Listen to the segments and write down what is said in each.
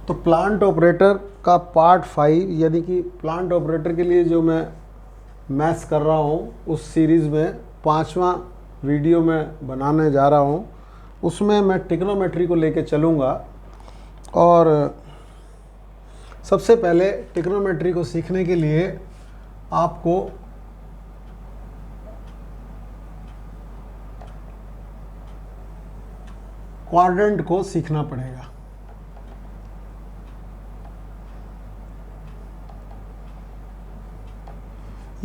तो plant operator का part 5 यानी कि प्लांट ऑपरेटर के लिए जो मैं मैथ्स कर रहा हूँ उस सीरीज़ में 5वां वीडियो में बनाने जा रहा हूँ। उसमें मैं ट्रिग्नोमेट्री को लेके चलूँगा और सबसे पहले ट्रिग्नोमेट्री को सीखने के लिए आपको क्वाड्रेंट को सीखना पड़ेगा।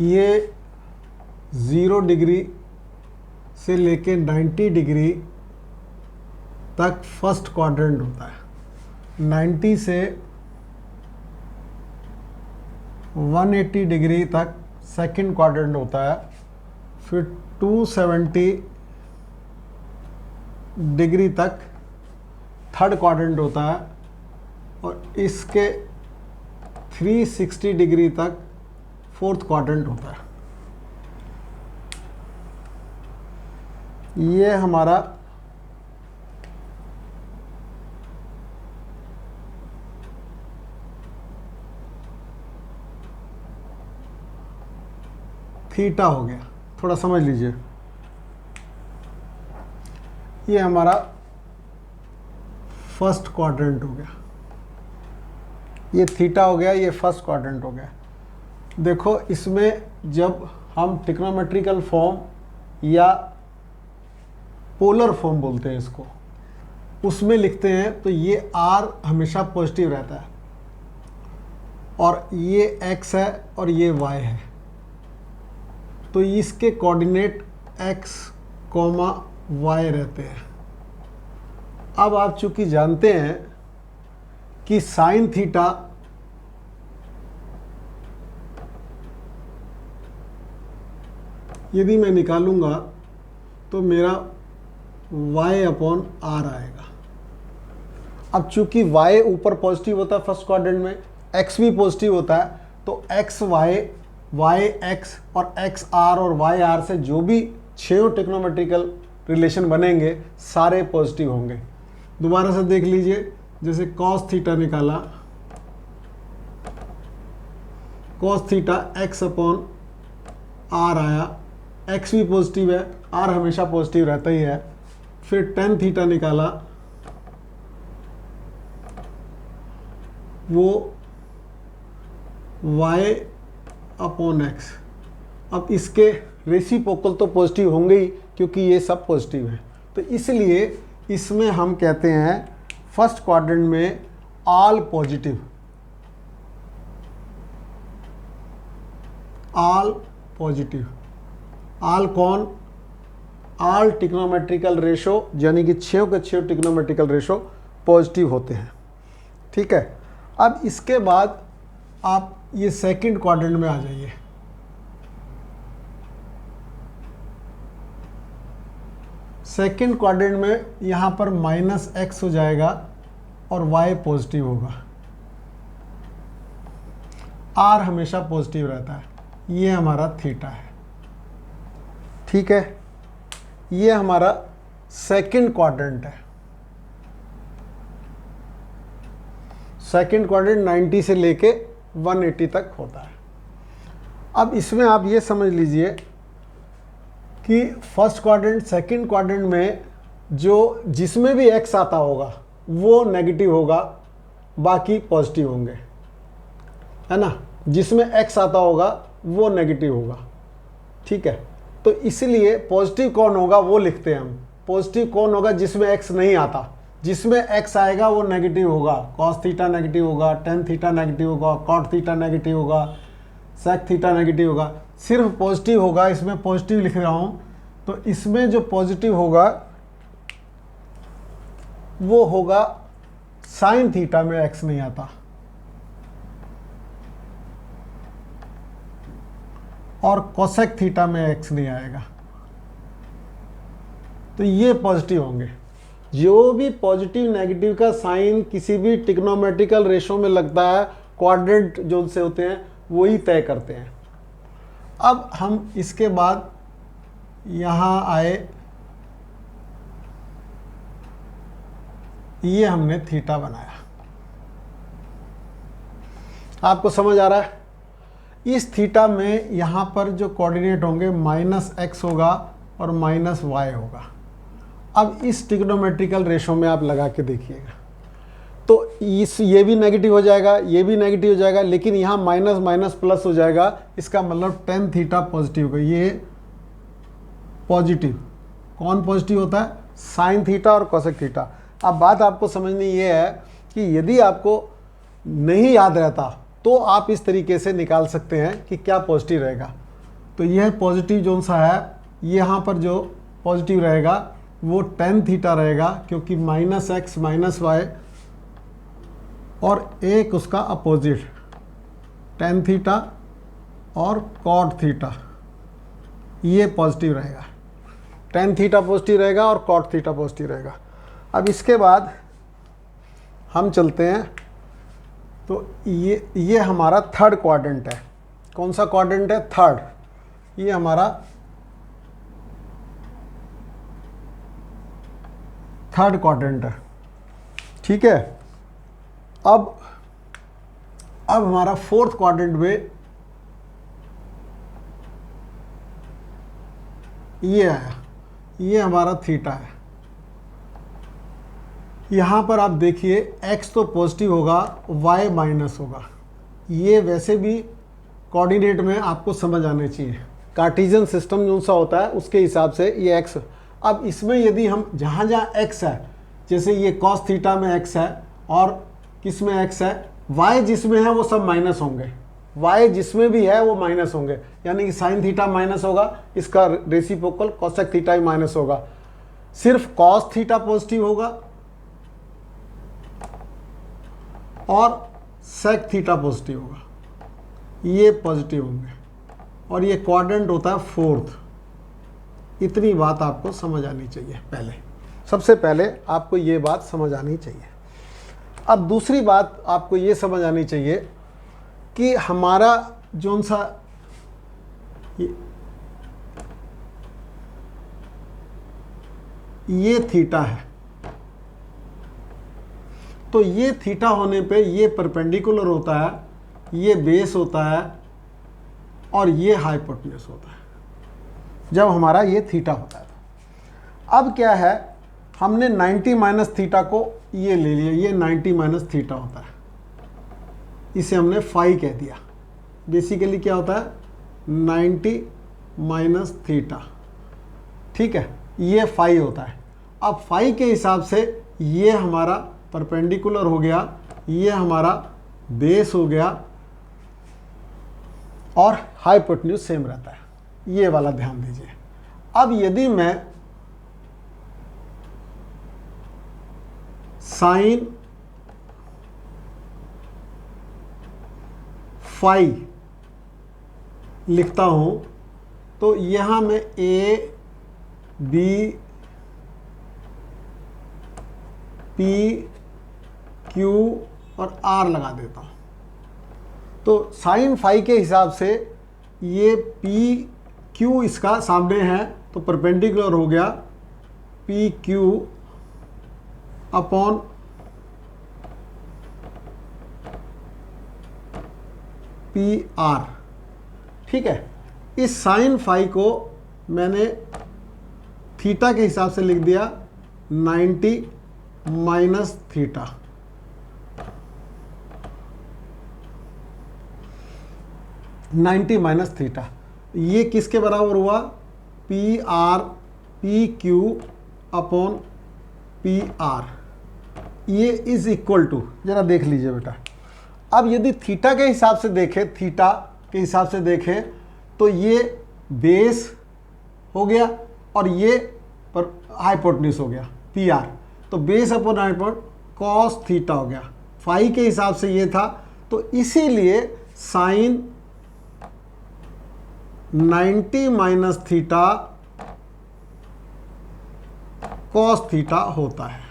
ये 0 डिग्री से लेके 90 डिग्री तक फर्स्ट क्वाड्रेंट होता है, 90 से 180 डिग्री तक सेकंड क्वाड्रेंट होता है, फिर 270 डिग्री तक थर्ड क्वाड्रेंट होता है और इसके 360 डिग्री तक फोर्थ क्वाड्रेंट होता है। ये हमारा थीटा हो गया, थोड़ा समझ लीजिए। ये हमारा फर्स्ट क्वाड्रेंट हो गया, ये थीटा हो गया, ये फर्स्ट क्वाड्रेंट हो गया। देखो इसमें जब हम ट्रिग्नोमेट्रिकल फॉर्म या पोलर फॉर्म बोलते हैं इसको, उसमें लिखते हैं तो ये r हमेशा पॉजिटिव रहता है और ये x है और ये y है, तो इसके कोऑर्डिनेट x, y रहते हैं। अब आप चूंकि जानते हैं कि साइन थीटा यदि मैं निकालूंगा तो मेरा y अपॉन r आएगा। अब चूंकि y ऊपर पॉजिटिव होता है फर्स्ट क्वाड्रेंट में, x भी पॉजिटिव होता है, तो x y, y x और x r और y r से जो भी 6 ट्रिग्नोमेट्रिकल रिलेशन बनेंगे सारे पॉजिटिव होंगे। दोबारा से देख लीजिए, जैसे cos थीटा निकाला, cos theta x upon r आया, x भी पॉजिटिव है, r हमेशा पॉजिटिव रहता ही है। फिर tan थीटा निकाला, वो y अपॉन x। अब इसके रेसिप्रोकल तो पॉजिटिव होंगे ही क्योंकि ये सब पॉजिटिव है, तो इसलिए इसमें हम कहते हैं फर्स्ट क्वाड्रेंट में all positive, all positive. All कौन? ऑल ट्रिग्नोमेट्रिकल रेशो, यानी कि 6 के 6 ट्रिग्नोमेट्रिकल रेशो पॉजिटिव होते हैं। ठीक है, अब इसके बाद आप ये सेकंड क्वाड्रेंट में आ जाइए। सेकंड क्वाड्रेंट में यहाँ पर -x हो जाएगा और y पॉजिटिव होगा, r हमेशा पॉजिटिव रहता है। ये हमारा थीटा है। ठीक है, ये हमारा सेकंड क्वाड्रेंट है। सेकंड क्वाड्रेंट 90 से लेके 180 तक होता है। अब इसमें आप ये समझ लीजिए कि फर्स्ट क्वाड्रेंट सेकंड क्वाड्रेंट में जो जिसमें भी x आता होगा वो नेगेटिव होगा, बाकी पॉजिटिव होंगे, है ना। जिसमें x आता होगा वो नेगेटिव होगा। ठीक है, तो इसलिए पॉजिटिव कौन होगा वो लिखते हैं हम। पॉजिटिव कौन होगा? जिसमें x नहीं आता। जिसमें x आएगा वो नेगेटिव होगा, cos थीटा नेगेटिव होगा, tan थीटा नेगेटिव होगा, cot थीटा नेगेटिव होगा, sec थीटा नेगेटिव होगा। सिर्फ पॉजिटिव होगा, इसमें पॉजिटिव लिख रहा हूँ, तो इसमें जो पॉजिटिव होगा वो होगा साइन थीटा में x नहीं आता, और कोसेक थीटा में x नहीं आएगा, तो ये पॉजिटिव होंगे। जो भी पॉजिटिव नेगेटिव का साइन किसी भी ट्रिग्नोमेट्रिकल रेशो में लगता है, क्वाड्रेंट जो से होते हैं वही तय करते हैं। अब हम इसके बाद यहाँ आए, ये हमने थीटा बनाया। आपको समझ आ रहा है? इस थीटा में यहाँ पर जो कोऑर्डिनेट होंगे -x होगा और -y होगा। अब इस ट्रिग्नोमेट्रिकल रेशो में आप लगा के देखिएगा, तो ये भी नेगेटिव हो जाएगा, ये भी नेगेटिव हो जाएगा, लेकिन यहाँ माइनस माइनस प्लस हो जाएगा। इसका मतलब tan थीटा पॉजिटिव होगा। ये पॉजिटिव, कौन पॉजिटिव होता है? साइन थीटा और कोसेक थीटा। अब बात आपको समझनी ये है कि यदि आपको नहीं याद रहता तो आप इस तरीके से निकाल सकते हैं कि क्या पॉजिटिव रहेगा। तो यह पॉजिटिव जो सा है, यहाँ पर जो पॉजिटिव रहेगा वो tan थीटा रहेगा, क्योंकि -x -y और एक उसका अपोजिट tan थीटा और cot थीटा, ये पॉजिटिव रहेगा। tan थीटा पॉजिटिव रहेगा और cot थीटा पॉजिटिव रहेगा। अब इसके बाद हम चलते हैं, तो ये हमारा थर्ड क्वाड्रेंट है। कौन सा क्वाड्रेंट है? थर्ड। ये हमारा थर्ड क्वाड्रेंट है, ठीक है। अब हमारा फोर्थ क्वाड्रेंट में ये आया, ये हमारा थीटा है। यहाँ पर आप देखिए x तो पॉजिटिव होगा, y माइनस होगा। ये वैसे भी कोऑर्डिनेट में आपको समझ आने चाहिए, कार्टेशियन सिस्टम जो सा होता है उसके हिसाब से ये x। अब इसमें यदि हम जहाँ जहाँ x है, जैसे ये cos थीटा में x है और किस में x है, y जिसमें है वो सब माइनस होंगे, y जिसमें भी है वो माइनस होंगे। यानी कि साइन थीटा माइनस होगा, इसका रेसिप्रोकल कोसेक थीटा ही माइनस होगा। सिर्फ cos थीटा पॉजिटिव होगा और sec थीटा पॉजिटिव होगा, ये पॉजिटिव होंगे। और ये क्वाड्रेंट होता है फोर्थ। इतनी बात आपको समझ आनी चाहिए। पहले सबसे पहले आपको ये बात समझ आनी चाहिए। अब दूसरी बात आपको ये समझ आनी चाहिए कि हमारा जोन सा ये थीटा है, तो ये थीटा होने पे ये परपेंडिकुलर होता है, ये बेस होता है और ये हाइपोटेन्यूज होता है जब हमारा ये थीटा होता है। अब क्या है, हमने 90 माइनस थीटा को ये ले लिया, ये 90 माइनस थीटा होता है, इसे हमने फाई कह दिया। बेसिकली क्या होता है? 90 माइनस थीटा, ठीक है, ये फाई होता है। अब फाई के हिसाब से ये हमारा परपेंडिकुलर हो गया, ये हमारा बेस हो गया और हाइपोटेन्यूज सेम रहता है। ये वाला ध्यान दीजिए। अब यदि मैं साइन फाई लिखता हूं, तो यहां मैं A B P Q और R लगा देता हूं। तो साइन फाई के हिसाब से ये P Q इसका सामने है, तो परपेंडिकुलर हो गया P Q upon P R, ठीक है। इस साइन फाई को मैंने थीटा के हिसाब से लिख दिया 90 माइनस थीटा। माइनस थीटा ये किसके बराबर हुआ? P R P Q upon P R, ये इज इक्वल टू, जरा देख लीजिए बेटा। अब यदि थीटा के हिसाब से देखें, थीटा के हिसाब से देखें तो ये बेस हो गया और ये पर हाइपोटेन्यूज हो गया पी आर, तो base upon hypotenuse cos theta हो गया। फाई के हिसाब से ये था, तो इसीलिए sine 90 minus theta cos theta होता है।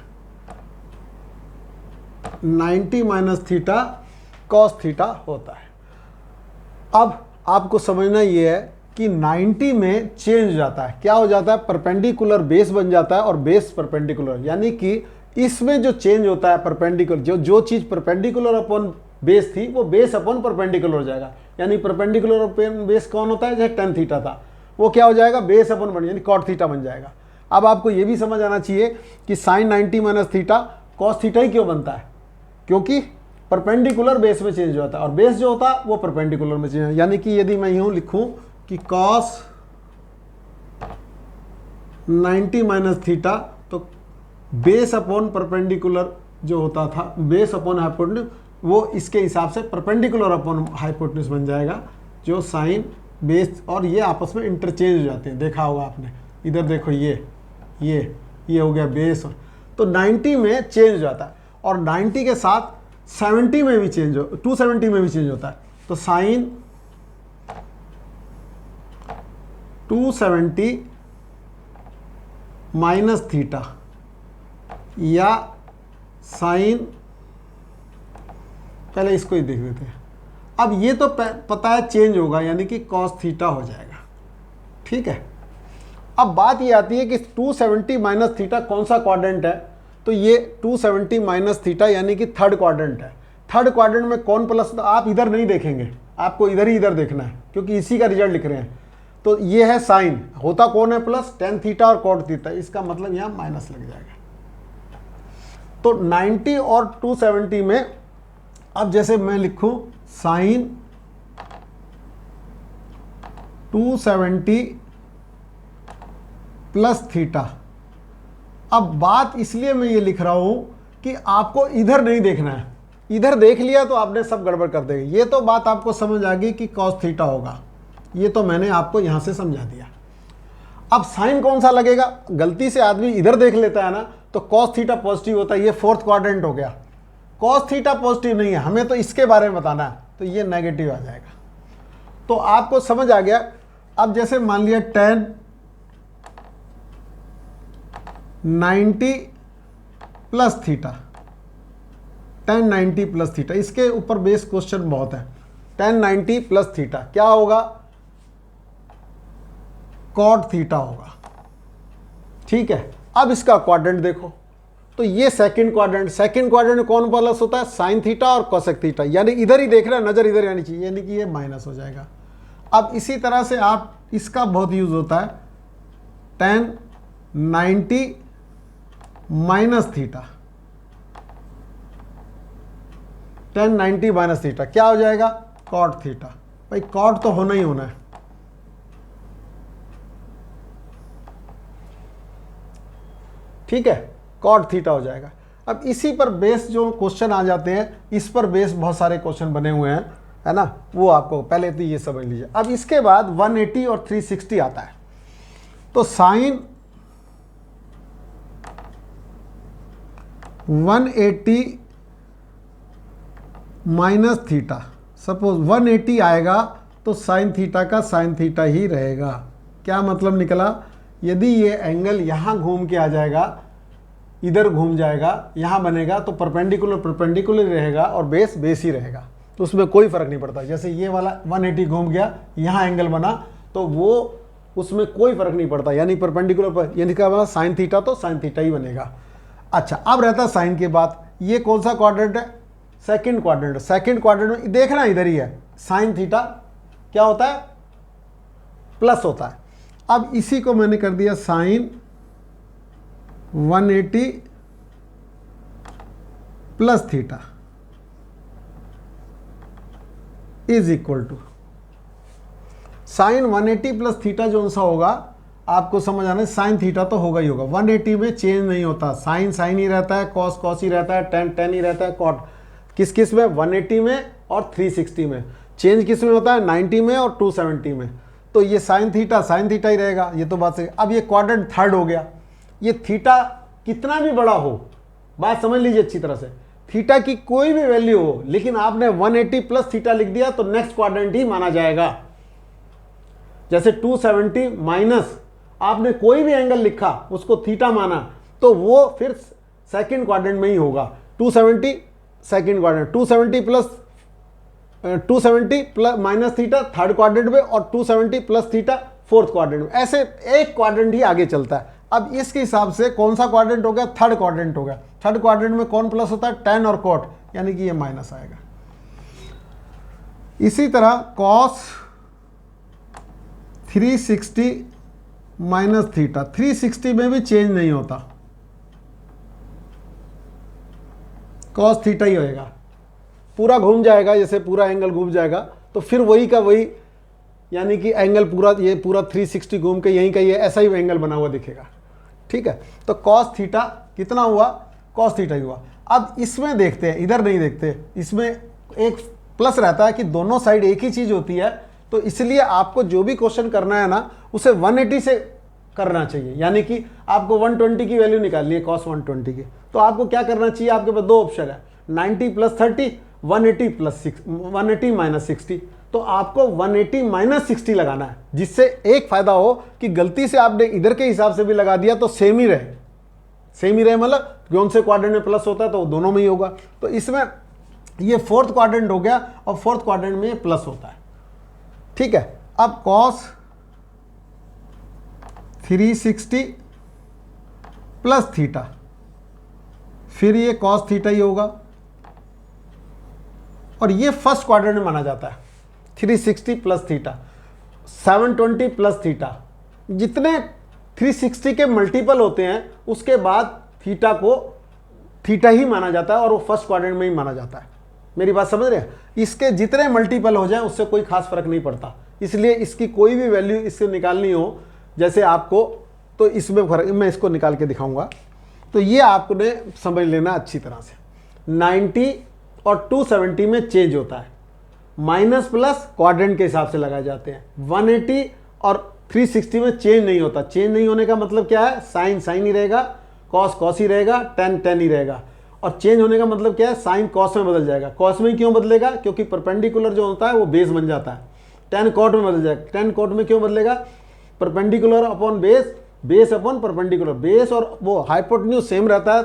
90 माइनस थीटा कॉस थीटा होता है। अब आपको समझना ये है कि 90 में चेंज हो जाता है। क्या हो जाता है? परपेंडिकुलर बेस बन जाता है और बेस परपेंडिकुलर, यानी कि इसमें जो चेंज होता है परपेंडिकुलर, जो चीज़ परपेंडिकुलर अपॉन बेस थी वो बेस अपॉन परपेंडिकुलर हो जाएगा, यानी परपेंडिकुलर बेस कौन होता है, जैसे टेन थीटा था वो क्या हो जाएगा, बेस अपॉन बन यानी कॉट थीटा बन जाएगा। अब आपको ये भी समझ आना चाहिए कि sine 90 minus theta cos theta ही क्यों बनता है, क्योंकि परपेंडिकुलर बेस में चेंज होता है और बेस जो होता है वो परपेंडिकुलर में चेंज होता है। यानी कि यदि मैं यूँ लिखूँ कि कॉस 90 माइनस थीटा तो बेस अपॉन परपेंडिकुलर जो होता था, बेस अपॉन हाइपोटेन्यूज, वो इसके हिसाब से परपेंडिकुलर अपॉन हाइपोटेन्यूज बन जाएगा, जो साइन बेस और ये आपस में इंटरचेंज हो जाते हैं। देखा होगा आपने, इधर देखो ये हो गया बेस, तो 90 में चेंज हो जाता है और 90 के साथ 70 में भी चेंज हो, 270 में भी चेंज होता है। तो साइन 270 माइनस थीटा या साइन, पहले इसको ही देख लेते हैं। अब ये तो पता है चेंज होगा, यानी कि कॉस थीटा हो जाएगा, ठीक है। अब बात ये आती है कि 270 माइनस थीटा कौन सा क्वाड्रेंट है, तो ये 270 माइनस थीटा यानी कि थर्ड क्वाड्रेंट है। थर्ड क्वाड्रेंट में कौन प्लस, तो आप इधर नहीं देखेंगे, आपको इधर ही इधर देखना है, क्योंकि इसी का रिजल्ट लिख रहे हैं। तो ये है साइन, होता कौन है प्लस, टेन थीटा और कॉट थीटा, इसका मतलब यहाँ माइनस लग जाएगा। तो 90 और 270 में, अब जैसे मैं लिखूं साइन 270 प्लस थीटा। अब बात इसलिए मैं ये लिख रहा हूं कि आपको इधर नहीं देखना है, इधर देख लिया तो आपने सब गड़बड़ कर देगा। ये तो बात आपको समझ आ गई कि कॉस थीटा होगा, ये तो मैंने आपको यहां से समझा दिया। अब साइन कौन सा लगेगा, गलती से आदमी इधर देख लेता है ना, तो कॉस थीटा पॉजिटिव होता है, ये फोर्थ क्वाड्रेंट हो गया। कॉस थीटा पॉजिटिव नहीं है, हमें तो इसके बारे में बताना है, तो ये नेगेटिव आ जाएगा। तो आपको समझ आ गया। अब जैसे मान लिया tan 90 plus theta, tan 90 plus theta, इसके ऊपर बेस क्वेश्चन बहुत है। tan 90 प्लस थीटा क्या होगा, कॉट थीटा होगा, ठीक है। अब इसका क्वाड्रेंट देखो, तो ये सेकंड क्वाड्रेंट में कौन प्लस होता है, साइन थीटा और कोसेक थीटा, यानी इधर ही देख रहे हैं, नजर इधर आनी चाहिए, यानी कि ये माइनस हो जाएगा। अब इसी तरह से आप इसका बहुत यूज होता है, tan 90 minus theta, tan 90 minus theta क्या हो जाएगा, कॉट थीटा। भाई कॉट तो होना ही होना है, ठीक है, कॉट थीटा हो जाएगा। अब इसी पर बेस जो क्वेश्चन आ जाते हैं, इस पर बेस बहुत सारे क्वेश्चन बने हुए हैं, है ना, वो आपको पहले तो ये समझ लीजिए। अब इसके बाद 180 और 360 आता है। तो साइन 180 माइनस थीटा, सपोज 180 आएगा तो साइन थीटा का साइन थीटा ही रहेगा। क्या मतलब निकला, यदि ये एंगल यहाँ घूम के आ जाएगा, इधर घूम जाएगा, यहाँ बनेगा, तो परपेंडिकुलर रहेगा और बेस ही रहेगा, तो उसमें कोई फर्क नहीं पड़ता। जैसे ये वाला 180 घूम गया, यहाँ एंगल बना, तो वो उसमें कोई फर्क नहीं पड़ता, यानी परपेंडिकुलर पर, यानी क्या बना, साइन थीटा तो साइन थीटा ही बनेगा। अच्छा, अब रहता है साइन के बाद, ये कौन सा क्वाड्रेंट है, सेकंड क्वाड्रेंट। सेकंड क्वाड्रेंट में देखना इधर ही है, साइन थीटा क्या होता है, प्लस होता है। अब इसी को मैंने कर दिया sine 180 plus theta is equal to sine 180 plus theta जो सा होगा, आपको समझ आना है, साइन थीटा तो होगा ही होगा। 180 में चेंज नहीं होता, साइन साइन ही रहता है, कॉस कॉस ही रहता है, टेन टेन ही रहता है, कॉट किस किस में, 180 में और 360 में। चेंज किस में होता है, 90 में और 270 में। तो ये साइन थीटा ही रहेगा, ये तो बात सही। अब ये क्वाड्रेंट थर्ड हो गया, ये थीटा कितना भी बड़ा हो, बात समझ लीजिए अच्छी तरह से, थीटा की कोई भी वैल्यू हो, लेकिन आपने 180 प्लस थीटा लिख दिया तो नेक्स्ट क्वाड्रेंट ही माना जाएगा। जैसे 270 माइनस आपने कोई भी एंगल लिखा, उसको थीटा माना, तो वो फिर सेकंड क्वाड्रेंट में ही होगा। 270 second quadrant, 270 plus minus theta third quadrant में, और 270 प्लस थीटा फोर्थ क्वाड्रेंट में। ऐसे एक क्वाड्रेंट ही आगे चलता है। अब इसके हिसाब से कौन सा क्वाड्रेंट हो गया, थर्ड क्वाड्रेंट हो गया। थर्ड क्वाड्रेंट में कौन प्लस होता है, टेन और कॉट, यानी कि ये माइनस आएगा। इसी तरह कॉस 360 माइनस थीटा, 360 में भी चेंज नहीं होता, कॉस थीटा ही होएगा, पूरा घूम जाएगा, जैसे पूरा एंगल घूम जाएगा तो फिर वही का वही, यानी कि एंगल पूरा, ये पूरा 360 घूम के यहीं का ये ऐसा ही एंगल बना हुआ दिखेगा। ठीक है, तो कॉस थीटा कितना हुआ, कॉस थीटा ही हुआ। अब इसमें देखते हैं, इधर नहीं देखते, इसमें एक प्लस रहता है कि दोनों साइड एक ही चीज होती है, तो इसलिए आपको जो भी क्वेश्चन करना है ना उसे 180 से करना चाहिए, यानी कि आपको 120 की वैल्यू निकालनी है कॉस 120 की, तो आपको क्या करना चाहिए, आपके पास दो ऑप्शन है, 90 प्लस 30, 180 प्लस 180 माइनस 60, तो आपको 180 माइनस 60 लगाना है, जिससे एक फायदा हो कि गलती से आपने इधर के हिसाब से भी लगा दिया तो सेम ही रहे, सेम ही रहे, मतलब कौन से क्वाड्रेंट में प्लस होता है तो दोनों में ही होगा। तो इसमें ये फोर्थ क्वाड्रेंट हो गया और फोर्थ क्वाड्रेंट में ये प्लस होता है। ठीक है, अब कॉस 360 प्लस थीटा, फिर ये कॉस थीटा ही होगा, और ये फर्स्ट क्वाड्रेंट में माना जाता है। 360 प्लस थीटा, 720 प्लस थीटा, जितने 360 के मल्टीपल होते हैं उसके बाद थीटा को थीटा ही माना जाता है और वो फर्स्ट क्वाड्रेंट में ही माना जाता है। मेरी बात समझ रहे हैं, इसके जितने मल्टीपल हो जाएं उससे कोई खास फर्क नहीं पड़ता, इसलिए इसकी कोई भी वैल्यू इससे निकालनी हो जैसे आपको, तो इसमें फर्क, मैं इसको निकाल के दिखाऊंगा, तो ये आपने समझ लेना अच्छी तरह से। 90 और 270 में चेंज होता है, माइनस प्लस क्वाड्रेंट के हिसाब से लगाए जाते हैं। 180 और 360 में चेंज नहीं होता, चेंज नहीं होने का मतलब क्या है, साइन साइन ही रहेगा, कॉस कॉस ही रहेगा, टेन टेन ही रहेगा, और चेंज होने का मतलब क्या है, साइन कॉस में बदल जाएगा। कॉस में क्यों बदलेगा, क्योंकि परपेंडिकुलर जो होता है वो बेस बन जाता है, टेन कॉट में बदल जाएगा। टेन कॉट में क्यों बदलेगा, perpendicular upon base, base upon perpendicular, base और वो हाइपोटेन्यूज सेम रहता है,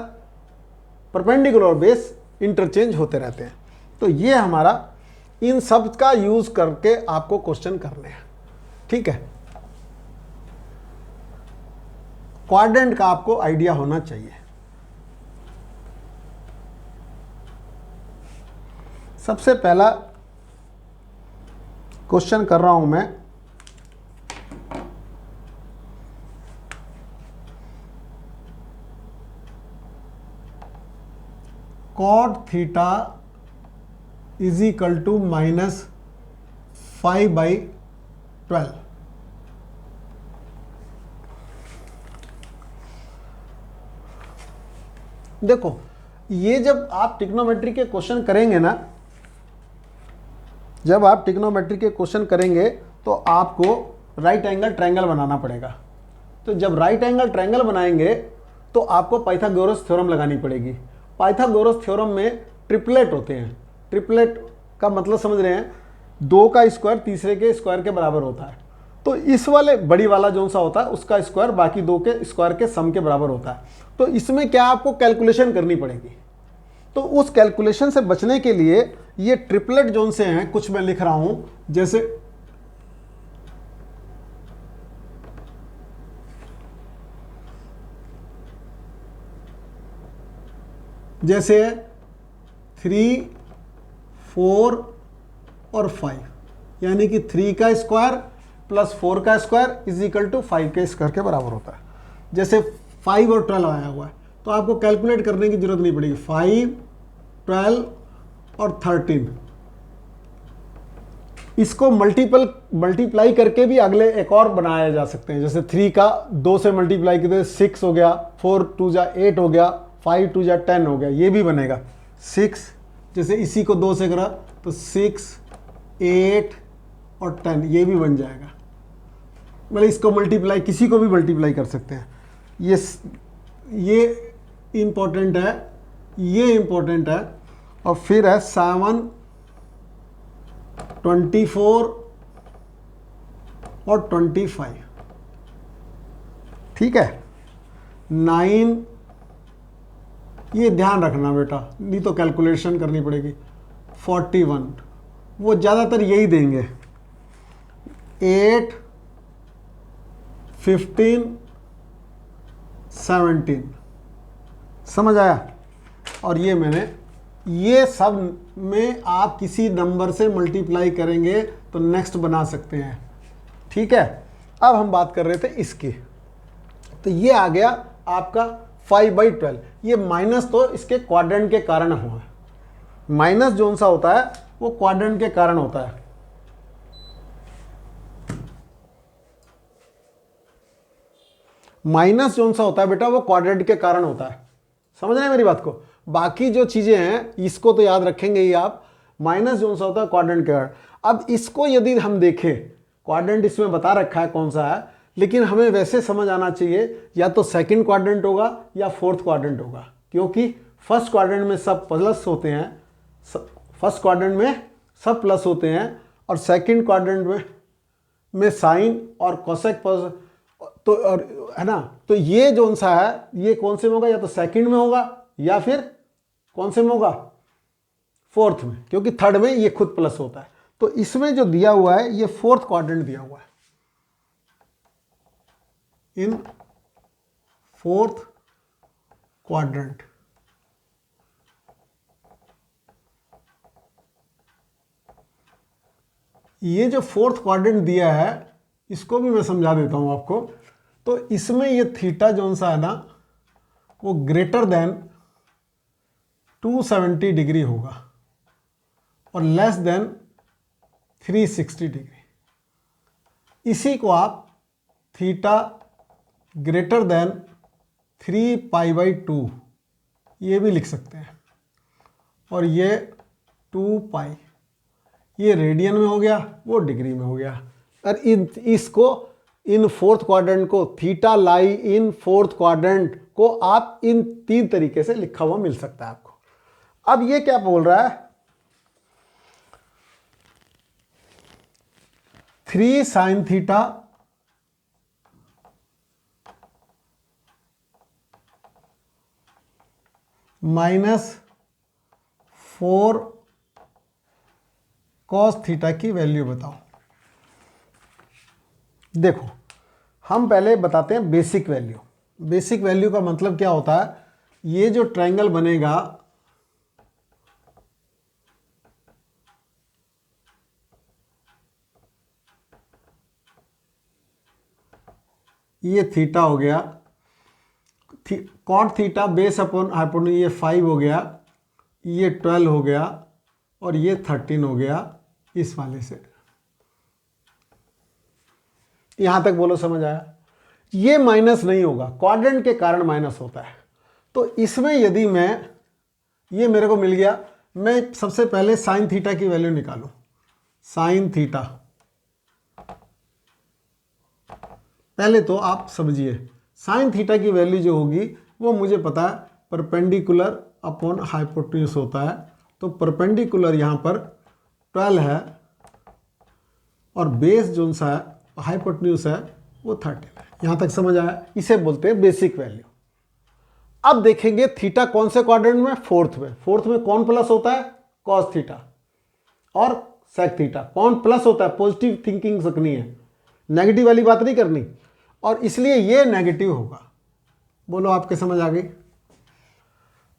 परपेंडिकुलर और बेस इंटरचेंज होते रहते हैं। तो ये हमारा इन सब का यूज करके आपको क्वेश्चन करने हैं। ठीक है, क्वाड्रेंट का आपको आइडिया होना चाहिए। सबसे पहला क्वेश्चन कर रहा हूं मैं, cot theta is equal to minus 5/12। देखो, ये जब आप ट्रिग्नोमेट्री के क्वेश्चन करेंगे ना, जब आप ट्रिग्नोमेट्री के क्वेश्चन करेंगे तो आपको राइट एंगल ट्रायंगल बनाना पड़ेगा। तो जब राइट एंगल ट्रायंगल बनाएंगे तो आपको पाइथागोरस थ्योरम लगानी पड़ेगी। पाइथागोरस थ्योरम में ट्रिपलेट होते हैं, ट्रिपलेट का मतलब समझ रहे हैं, दो का स्क्वायर तीसरे के स्क्वायर के बराबर होता है। तो इस वाले बड़ी वाला जो सा होता है उसका स्क्वायर बाकी दो के स्क्वायर के सम के बराबर होता है। तो इसमें क्या आपको कैलकुलेशन करनी पड़ेगी। तो उस कैलकुलेशन से बचने के लिए ये ट्रिपलेट जोन से हैं, कुछ मैं लिख रहा हूं, जैसे 3, 4 और 5, यानी कि 3 का स्क्वायर प्लस 4 का स्क्वायर इज इक्वल टू 5 के स्क्वायर के बराबर होता है। जैसे 5 और 12 आया हुआ है तो आपको कैलकुलेट करने की जरूरत नहीं पड़ेगी। 5, 12 और 13, इसको मल्टीप्लाई करके भी अगले एक और बनाया जा सकते हैं। जैसे 3 का 2 से मल्टीप्लाई किए 6 हो गया, 4 2 जा 8 हो गया, 5 2 जा 10 हो गया, ये भी बनेगा। 6, जैसे इसी को 2 से करा तो 6, 8 और 10, ये भी बन जाएगा। मतलब इसको मल्टीप्लाई, किसी को भी मल्टीप्लाई कर सकते हैं। ये इम्पोर्टेंट है, ये इम्पोर्टेंट है। और फिर है 7, 24 और 25, ठीक है। 9, ये ध्यान रखना बेटा, नहीं तो कैलकुलेशन करनी पड़ेगी। 41, वो ज़्यादातर यही देंगे। 8, 15, 17, समझ आया। और ये मैंने ये सब में आप किसी नंबर से मल्टीप्लाई करेंगे तो नेक्स्ट बना सकते हैं। ठीक है, अब हम बात कर रहे थे इसकी, तो ये आ गया आपका 5/12। ये माइनस तो इसके क्वाड्रेंट के कारण हुआ, माइनस जोन सा होता है वो क्वाड्रेंट के कारण होता है। माइनस जोन सा होता है बेटा वो क्वाड्रेंट के कारण होता है, समझ रहे हैं मेरी बात को। बाकी जो चीजें हैं इसको तो याद रखेंगे ही आप, माइनस जोन सा होता है क्वाड्रेंट के कारण। अब इसको यदि हम देखें, क्वाड्रेंट इसमें बता रखा है कौन सा है, लेकिन हमें वैसे समझ आना चाहिए या तो सेकंड क्वाड्रेंट होगा या फोर्थ क्वाड्रेंट होगा, क्योंकि फर्स्ट क्वाड्रेंट में सब प्लस होते हैं, फर्स्ट क्वाड्रेंट में सब प्लस होते हैं, और सेकंड क्वाड्रेंट में साइन और कोसेक तो और है ना। तो ये जोन सा है ये कौन से में होगा, या तो सेकंड में होगा या फिर कौन से में होगा, फोर्थ में, क्योंकि थर्ड में ये खुद प्लस होता है। तो इसमें जो दिया हुआ है ये फोर्थ क्वाड्रेंट दिया हुआ है, इन फोर्थ क्वाड्रेंट। ये जो फोर्थ क्वाड्रेंट दिया है इसको भी मैं समझा देता हूं आपको। तो इसमें ये थीटा जोन सा है ना वो ग्रेटर देन 270 डिग्री होगा और लेस देन 360 डिग्री। इसी को आप थीटा ग्रेटर देन 3π/2 ये भी लिख सकते हैं, और ये 2π ये रेडियन में हो गया, वो डिग्री में हो गया। और इसको इन फोर्थ क्वाड्रेंट को, theta lie in fourth quadrant को आप इन 3 तरीके से लिखा हुआ मिल सकता है आपको। अब ये क्या बोल रहा है, 3 sin थीटा -4 cos थीटा की वैल्यू बताओ। देखो हम पहले बताते हैं बेसिक वैल्यू। बेसिक वैल्यू का मतलब क्या होता है, ये जो ट्रायंगल बनेगा ये थीटा हो गया, cot theta base upon hypotenuse ये 5 हो गया, ये 12 हो गया, और ये 13 हो गया इस वाले से। यहां तक बोलो समझ आया। ये माइनस नहीं होगा, क्वाड्रेंट के कारण माइनस होता है। तो इसमें यदि मैं, ये मेरे को मिल गया, मैं सबसे पहले साइन थीटा की वैल्यू निकालूं। साइन थीटा पहले तो आप समझिए, साइन थीटा की वैल्यू जो होगी वो मुझे पता है परपेंडिकुलर अपॉन हाइपोटेन्यूज होता है। तो परपेंडिकुलर यहाँ पर 12 है और बेस जो सा है हाइपोटेन्यूज है वो 13 है। यहाँ तक समझ आया, इसे बोलते हैं बेसिक वैल्यू। अब देखेंगे थीटा कौन से क्वाड्रेंट में, फोर्थ में। फोर्थ में कौन प्लस होता है, कॉस थीटा और सेक थीटा। कौन प्लस होता है, पॉजिटिव थिंकिंग रखनी है, नेगेटिव वाली बात नहीं करनी, और इसलिए ये नेगेटिव होगा। बोलो आपके समझ आ गई।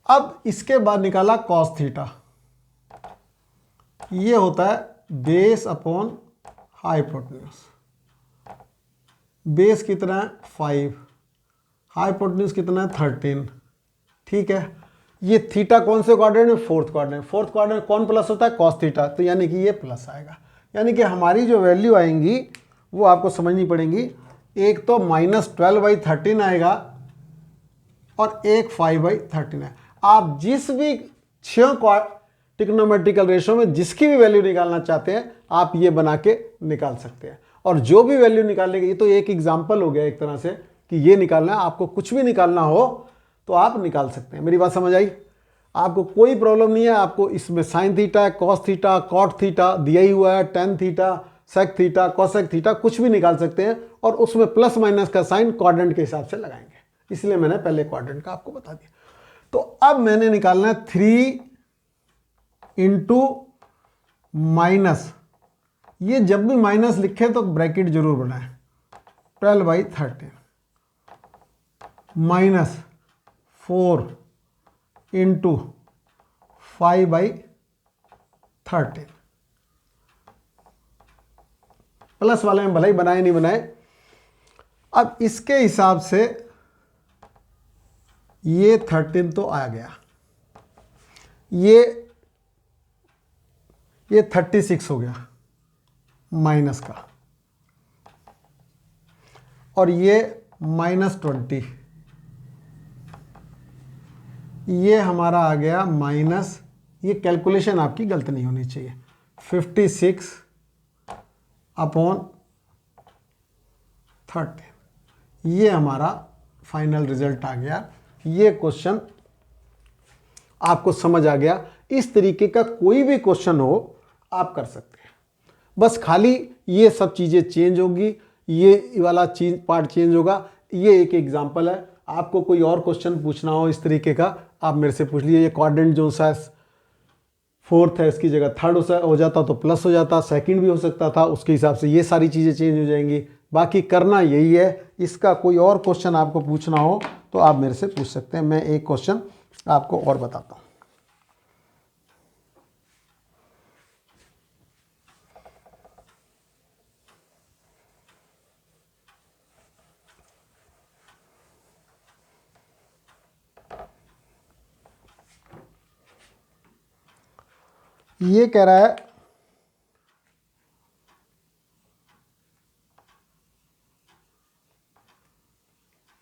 अब इसके बाद निकाला कॉस थीटा, ये होता है बेस अपॉन हाइपोटेन्यूज। बेस कितना है 5, हाइपोटेन्यूज कितना है 13। ठीक है, ये थीटा कौन से क्वाड्रेंट में, फोर्थ क्वाड्रेंट। फोर्थ क्वाड्रेंट कौन प्लस होता है, कॉस थीटा, तो यानी कि ये प्लस आएगा। यानी कि हमारी जो वैल्यू आएंगी वो आपको समझनी पड़ेंगी। एक तो -12/13 आएगा और एक 5/13 है। आप जिस भी 6 ट्रिग्नोमेट्रिकल रेशो में जिसकी भी वैल्यू निकालना चाहते हैं आप ये बना के निकाल सकते हैं। और जो भी वैल्यू निकालने की, ये तो एक एग्जाम्पल हो गया एक तरह से कि ये निकालना है, आपको कुछ भी निकालना हो तो आप निकाल सकते हैं। मेरी बात समझ आई, आपको कोई प्रॉब्लम नहीं है। आपको इसमें sine theta, cos theta, cot theta दिया ही हुआ है, tan theta, sec theta, cosec theta, कुछ भी निकाल सकते हैं, और उसमें प्लस माइनस का साइन क्वाड्रेंट के हिसाब से लगाएंगे, इसलिए मैंने पहले क्वाड्रेंट का आपको बता दिया। तो अब मैंने निकालना है 3 इंटू माइनस, ये जब भी माइनस लिखे तो ब्रैकेट जरूर बनाए, 12/13 -4 इंटू 5/13। प्लस वाले में भले ही बनाए नहीं बनाए। अब इसके हिसाब से ये 13 तो आ गया, ये 36 हो गया माइनस का, और ये -20, ये हमारा आ गया माइनस, ये कैलकुलेशन आपकी गलत नहीं होनी चाहिए, 56/13, ये हमारा फाइनल रिजल्ट आ गया। ये क्वेश्चन आपको समझ आ गया। इस तरीके का कोई भी क्वेश्चन हो आप कर सकते हैं, बस खाली ये सब चीज़ें चेंज होगी, ये वाला चीज पार्ट चेंज होगा। ये एक एग्जांपल है। आपको कोई और क्वेश्चन पूछना हो इस तरीके का आप मेरे से पूछ लीजिए। ये क्वाड्रेंट जो सा 4th है, इसकी जगह 3rd हो जाता तो प्लस हो जाता, 2nd भी हो सकता था, उसके हिसाब से ये सारी चीज़ें चेंज हो जाएंगी। बाकी करना यही है। इसका कोई और क्वेश्चन आपको पूछना हो तो आप मेरे से पूछ सकते हैं। मैं एक क्वेश्चन आपको और बताता हूँ। ये कह रहा है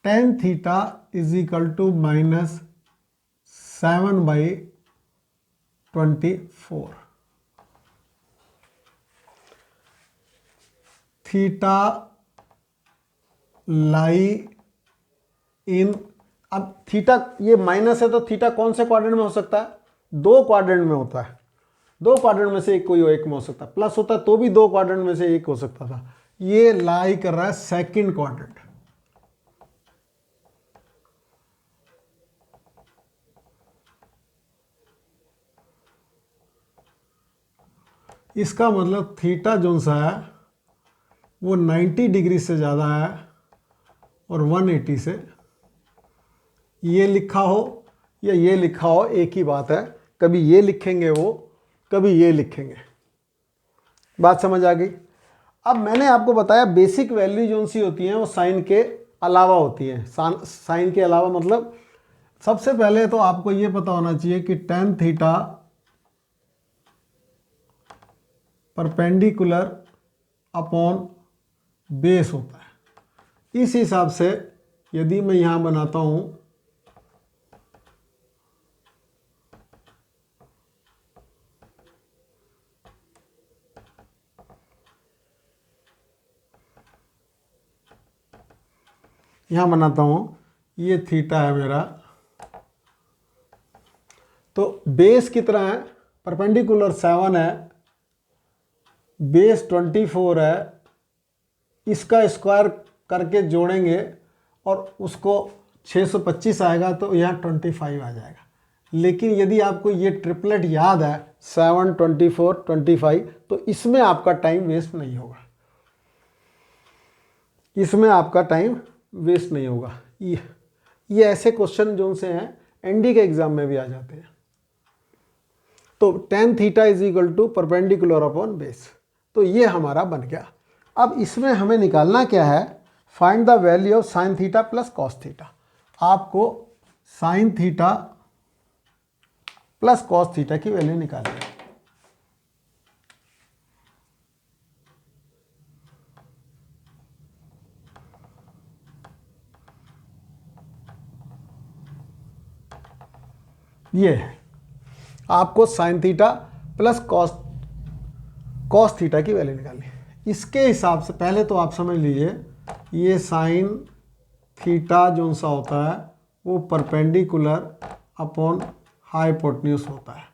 tan theta is equal to -7/24। Theta lie in, अब थीटा ये माइनस है तो थीटा कौन से क्वाड्रेंट में हो सकता है? 2 क्वाड्रेंट में होता है। 2 क्वाड्रेंट में से कोई एक में हो सकता है। प्लस होता तो भी 2 क्वाड्रेंट में से एक हो सकता था। ये लाई कर रहा है 2nd क्वाड्रेंट। इसका मतलब थीटा जो सा है वो 90 डिग्री से ज़्यादा है और 180 से, ये लिखा हो या ये लिखा हो एक ही बात है। कभी ये लिखेंगे वो, कभी ये लिखेंगे। बात समझ आ गई? अब मैंने आपको बताया बेसिक वैल्यू जो सी होती हैं वो साइन के अलावा होती हैं। साइन के अलावा मतलब सबसे पहले तो आपको ये पता होना चाहिए कि tan theta perpendicular upon base होता है। इस हिसाब से यदि मैं यहां बनाता हूं ये थीटा है मेरा, तो बेस कितना है? परपेंडिकुलर 7 है, बेस 24 है, इसका स्क्वायर करके जोड़ेंगे और उसको 625 आएगा तो यहाँ 25 आ जाएगा। लेकिन यदि आपको ये ट्रिपलेट याद है 7, 24, 25, तो इसमें आपका टाइम वेस्ट नहीं होगा। इसमें आपका टाइम वेस्ट नहीं होगा। ये ऐसे क्वेश्चन जो से हैं एनडी के एग्जाम में भी आ जाते हैं। तो tan theta is equal to perpendicular upon base, तो ये हमारा बन गया। अब इसमें हमें निकालना क्या है? Find the value of sine theta plus cos theta. आपको sine theta plus cos theta की वैल्यू निकालनी है। ये है आपको sine theta plus cos theta की वैल्यू निकालनी है। इसके हिसाब से पहले तो आप समझ लीजिए ये साइन थीटा जो सा होता है वो परपेंडिकुलर अपॉन हाइपोटेन्यूज होता है।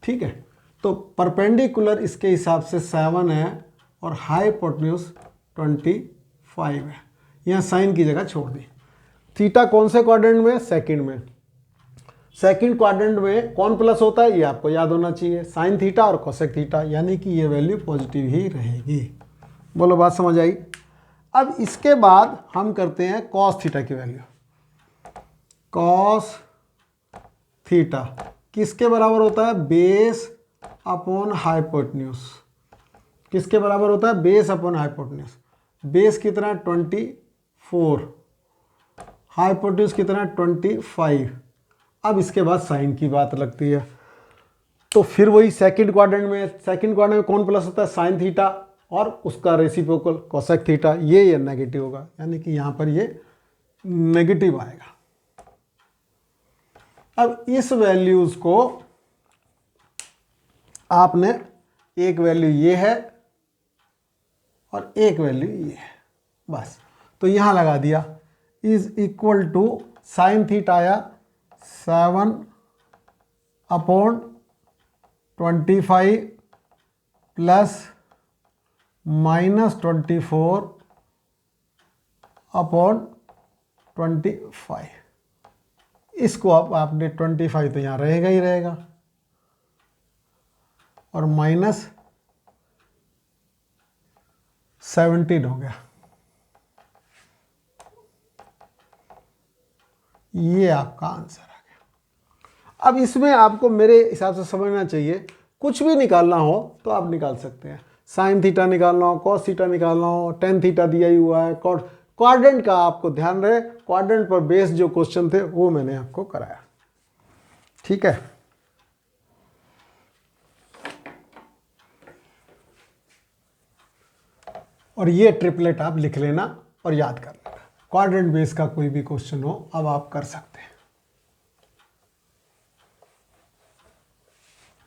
ठीक है, तो परपेंडिकुलर इसके हिसाब से 7 है और हाइपोटेन्यूज 25 है। यहाँ साइन की जगह छोड़ दी। थीटा कौन से क्वाड्रेंट में? 2nd में। 2nd क्वाड्रेंट में कौन प्लस होता है ये आपको याद होना चाहिए, साइन थीटा और कोसेक थीटा, यानी कि ये वैल्यू पॉजिटिव ही रहेगी। बोलो बात समझ आई? अब इसके बाद हम करते हैं कॉस थीटा की वैल्यू। कॉस थीटा किसके बराबर होता है? Base upon hypotenuse. किसके बराबर होता है? Base upon hypotenuse. बेस कितना? 24, हाइपोटेन्यूज कितना? 25। अब इसके बाद साइन की बात लगती है, तो फिर वही सेकंड क्वाड्रेंट में कौन प्लस होता है? साइन थीटा, और उसका रेसिप्रोकल कोसेक थीटा, ये नेगेटिव होगा, यानी कि यहाँ पर ये नेगेटिव आएगा। अब इस वैल्यूज को आपने, एक वैल्यू ये है और एक वैल्यू ये है, बस, तो यहां लगा दिया। Is equal to sine theta आया 7/25 प्लस -24/25। इसको अब आपने 25 तो यहाँ रहेगा ही रहेगा, और -17 हो गया। ये आपका आंसर आ गया। अब इसमें आपको मेरे हिसाब से समझना चाहिए, कुछ भी निकालना हो तो आप निकाल सकते हैं। साइन थीटा निकालना हो, कॉस थीटा निकालना हो, टेन थीटा दिया ही हुआ है। क्वाड्रेंट का आपको ध्यान रहे, क्वाड्रेंट पर बेस्ड जो क्वेश्चन थे वो मैंने आपको कराया, ठीक है। और ये ट्रिपलेट आप लिख लेना और याद कर लेना। क्वाड्रेंट बेस का कोई भी क्वेश्चन हो अब आप कर सकते हैं,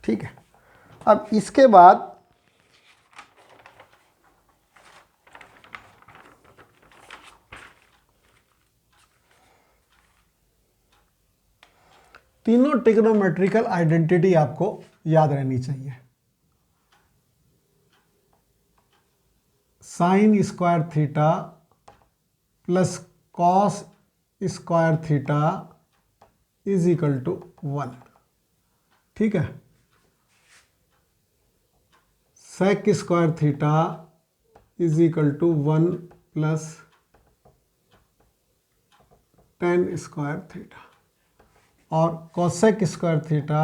ठीक है। अब इसके बाद तीनों ट्रिग्नोमेट्रिकल आइडेंटिटी आपको याद रहनी चाहिए। Sine square theta plus cos square theta is equal to 1, ठीक है। Sec square theta is equal to 1 plus tan square theta, और cosec square theta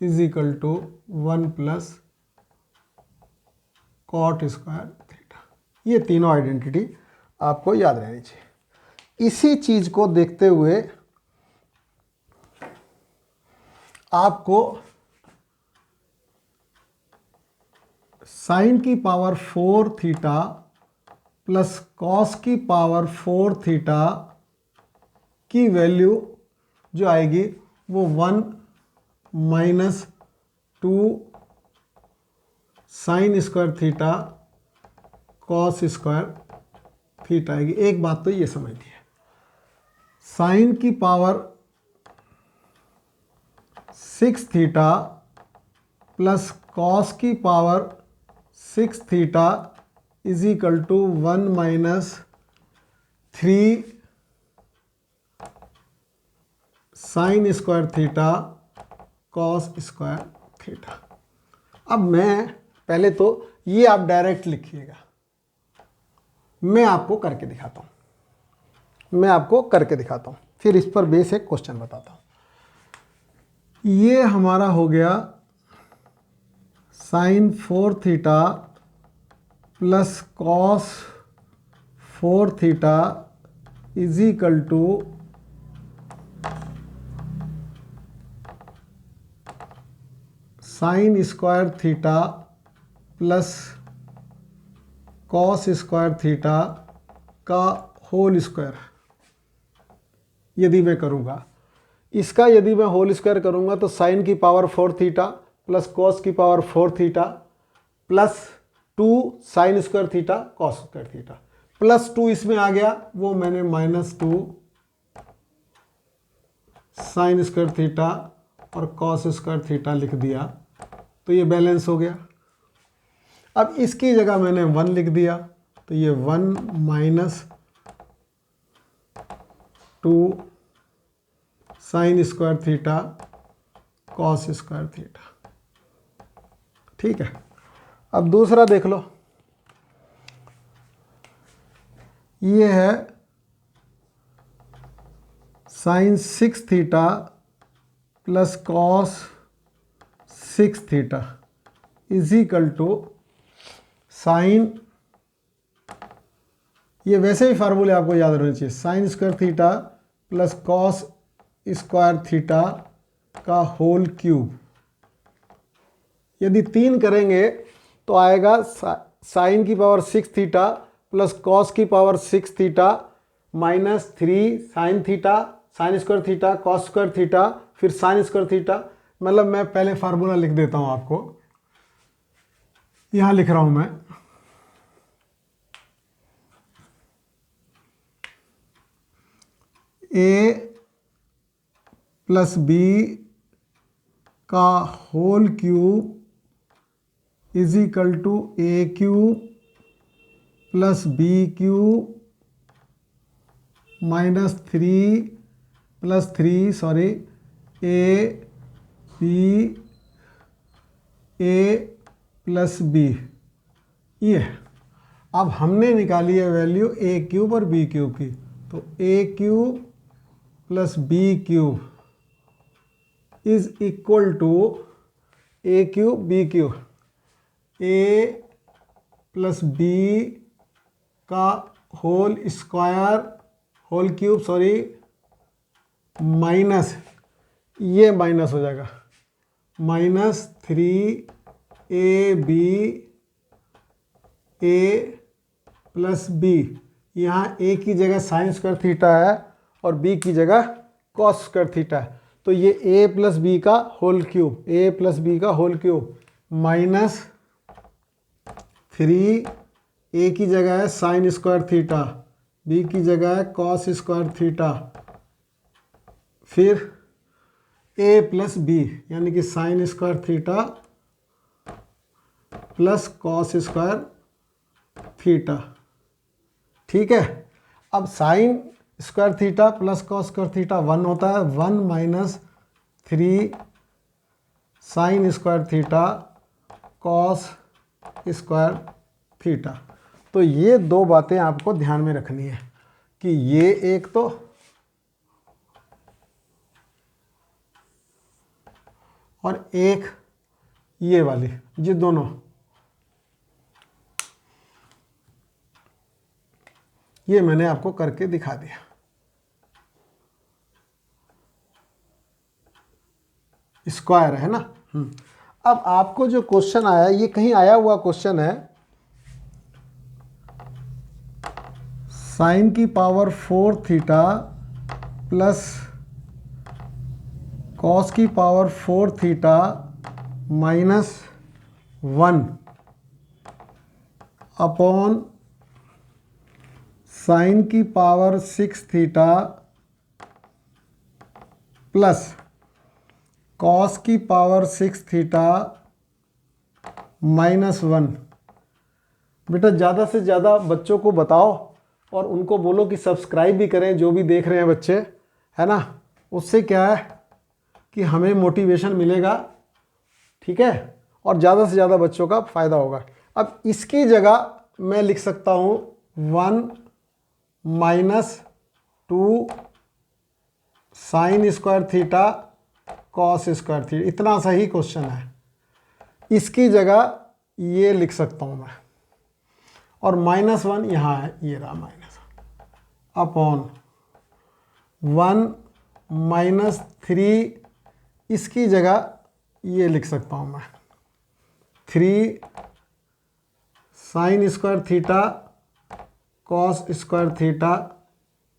is equal to 1 plus cot square theta. ये तीनों identity आपको याद रहनी चाहिए। इसी चीज को देखते हुए आपको साइन की पावर 4 थीटा प्लस कॉस की पावर 4 थीटा की वैल्यू जो आएगी वो 1 minus 2 sine square theta cos square theta आएगी। एक बात तो ये समझ लीजिए, साइन की पावर 6 थीटा प्लस कॉस की power 6 theta is equal to 1 minus 3 sine square theta cos square theta. अब मैं पहले तो ये आप डायरेक्ट लिखिएगा, मैं आपको करके दिखाता हूं, फिर इस पर बेस एक क्वेश्चन बताता हूं। ये हमारा हो गया sine 4 theta plus cos 4 theta is equal to sine square theta plus cos square theta का होल स्क्वायर। यदि मैं करूँगा इसका, यदि मैं होल स्क्वायर करूँगा तो साइन की पावर 4 थीटा प्लस कॉस की power 4 theta plus 2 sine square theta cos square theta plus 2 इसमें आ गया, वो मैंने माइनस 2 साइन स्क्वायर थीटा और कॉस स्क्वायर थीटा लिख दिया, तो ये बैलेंस हो गया। अब इसकी जगह मैंने 1 लिख दिया, तो ये 1 minus 2 sine square theta cos square theta, ठीक है। अब दूसरा देख लो, ये है sine 6 theta plus cos 6 theta is equal to sine, ये वैसे ही फार्मूले आपको याद रहने चाहिए, sine square theta plus cos square theta का होल क्यूब। यदि 3 करेंगे तो आएगा साइन की पावर 6 थीटा प्लस कॉस की power 6 theta minus 3 sine theta, sign square theta, cos square theta, फिर साइन स्क्वायर थीटा। मतलब मैं पहले फार्मूला लिख देता हूँ आपको, यहाँ लिख रहा हूँ मैं, ए प्लस बी का whole cube is equal to A cube plus B cube minus 3 plus 3 sorry A plus B. ये अब हमने निकाली है वैल्यू ए क्यूब और बी क्यूब की, तो A cube plus B cube is equal to A cube B cube, A plus B का whole square whole cube sorry minus, ये माइनस हो जाएगा, minus 3 A B A plus B. यहाँ A की जगह sign square theta है और B की जगह कॉस स्क्वायर थीटा है, तो ये ए प्लस बी का whole cube, A plus B का होल क्यूब माइनस 3 ए की जगह है साइन स्क्वायर थीटा, बी की जगह है कॉस स्क्वायर थीटा, फिर ए प्लस बी यानी कि sign square theta plus cos square theta. ठीक है, अब sign square theta plus cos square theta 1 होता है, 1 minus 3 sine square theta cos square theta. तो ये दो बातें आपको ध्यान में रखनी है कि ये एक तो और एक ये वाली, ये दोनों, ये मैंने आपको करके दिखा दिया। स्क्वायर है ना। अब आपको जो क्वेश्चन आया, ये कहीं आया हुआ क्वेश्चन है, साइन की पावर 4 थीटा प्लस कॉस की power 4 theta minus 1 upon sine की पावर 6 थीटा प्लस कॉस की पावर 6 थीटा माइनस 1। बेटा ज़्यादा से ज़्यादा बच्चों को बताओ और उनको बोलो कि सब्सक्राइब भी करें, जो भी देख रहे हैं बच्चे, है ना। उससे क्या है कि हमें मोटिवेशन मिलेगा, ठीक है, और ज़्यादा से ज़्यादा बच्चों का फ़ायदा होगा। अब इसकी जगह मैं लिख सकता हूँ 1 minus 2 sine square theta cos square theta, इतना सही क्वेश्चन है। इसकी जगह ये लिख सकता हूँ मैं, और माइनस 1 यहाँ है, ये रहा माइनस अपॉन 1 माइनस 3, इसकी जगह ये लिख सकता हूँ मैं 3 sine square theta cos square theta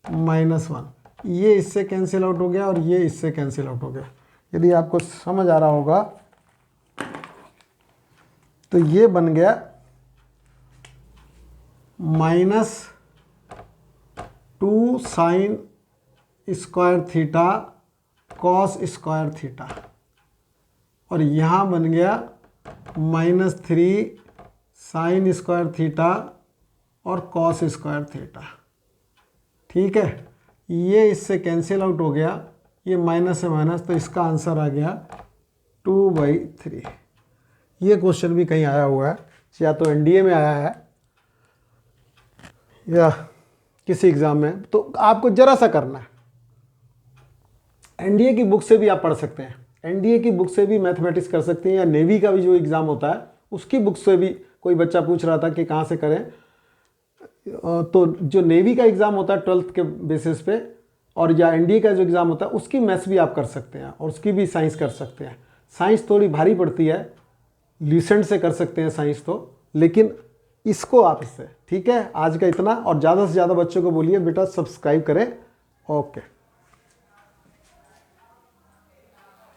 minus 1। ये इससे कैंसिल आउट हो गया और ये इससे कैंसिल आउट हो गया। यदि आपको समझ आ रहा होगा तो ये बन गया minus 2 sine square theta cos square theta, और यहाँ बन गया माइनस 3 साइन स्क्वायर थीटा और कॉस स्क्वायर थीटा। ठीक है, ये इससे कैंसिल आउट हो गया, ये माइनस से माइनस, तो इसका आंसर आ गया 2/3। ये क्वेश्चन भी कहीं आया हुआ है, या तो एनडीए में आया है या किसी एग्ज़ाम में। तो आपको ज़रा सा करना है, एनडीए की बुक से भी आप पढ़ सकते हैं, एनडीए की बुक से भी मैथमेटिक्स कर सकते हैं, या नेवी का भी जो एग्ज़ाम होता है उसकी बुक से भी। कोई बच्चा पूछ रहा था कि कहाँ से करें, तो जो नेवी का एग्ज़ाम होता है 12th के बेसिस पे, और या एनडीए का जो एग्ज़ाम होता है उसकी मैथ्स भी आप कर सकते हैं, और उसकी भी साइंस कर सकते हैं। साइंस थोड़ी भारी पड़ती है, ल्यूसेंट से कर सकते हैं साइंस तो, लेकिन इसको आप इससे। ठीक है, आज का इतना, और ज़्यादा से ज़्यादा बच्चों को बोलिए बेटा सब्सक्राइब करें। ओके।